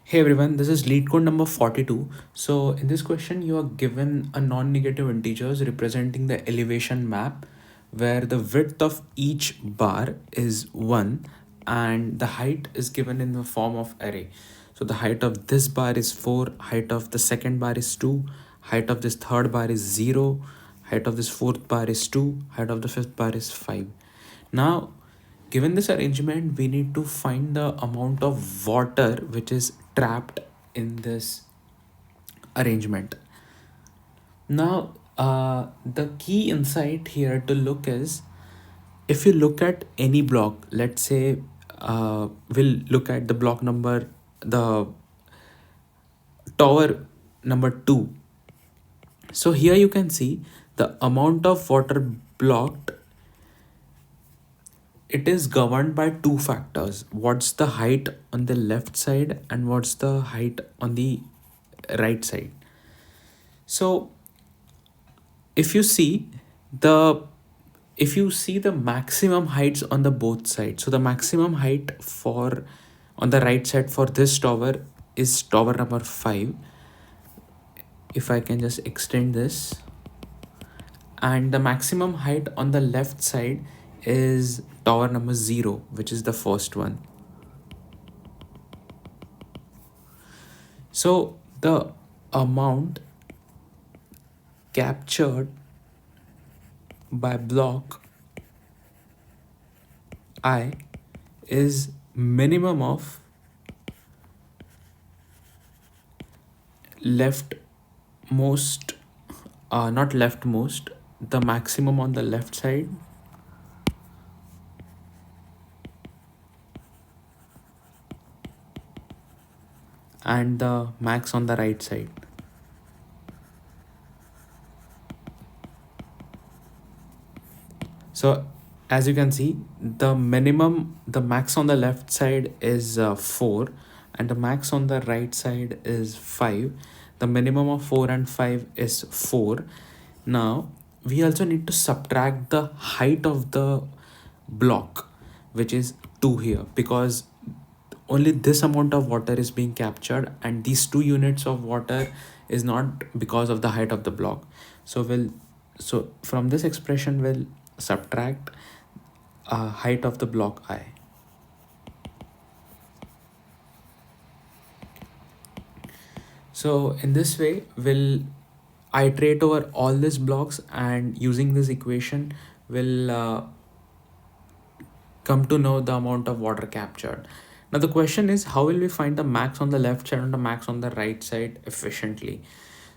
Hey everyone, this is lead code number 42. So in this question, you are given a non-negative integers representing the elevation map where the width of each bar is 1 and the height is given in the form of array. So the height of this bar is 4, height of the second bar is 2, height of this third bar is 0, height of this fourth bar is 2, height of the fifth bar is 5. Now, given this arrangement, we need to find the amount of water which is trapped in this arrangement. Now, the key insight here to look is if you look at any block, let's say we'll look at the block number, the tower number 2. So here you can see the amount of water blocked. It is governed by two factors: what's the height on the left side and what's the height on the right side. So if you see the maximum heights on the both sides, so the maximum height for on the right side for this tower is tower number 5. If I can just extend this, and the maximum height on the left side is tower number 0, which is the first one. So the amount captured by block I is minimum of leftmost, not leftmost, the maximum on the left side and the max on the right side. So as you can see, the max on the left side is 4 and the max on the right side is 5. The minimum of 4 and 5 is 4. Now we also need to subtract the height of the block, which is 2 here, because only this amount of water is being captured and these 2 units of water is not because of the height of the block. So from this expression we'll subtract height of the block I. So in this way we'll iterate over all these blocks, and using this equation we'll come to know the amount of water captured. Now the question is, how will we find the max on the left side and the max on the right side efficiently?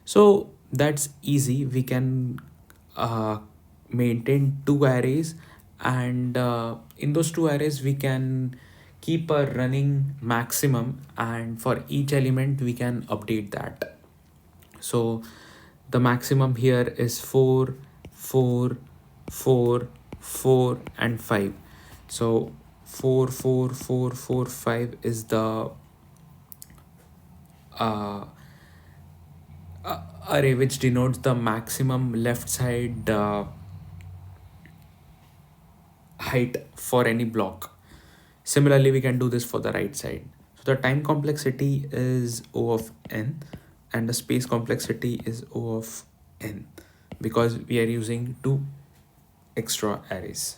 So that's easy. We can maintain 2 arrays, and in those 2 arrays we can keep a running maximum, and for each element we can update that. So the maximum here is 4, 4, 4, 4 and 5. So 4, 4, 4, 4, 5 is the array which denotes the maximum left side height for any block. Similarly, we can do this for the right side. So the time complexity is O of n and the space complexity is O of n, because we are using 2 extra arrays.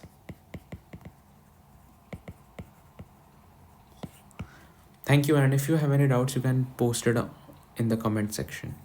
Thank you, and if you have any doubts, you can post it in the comment section.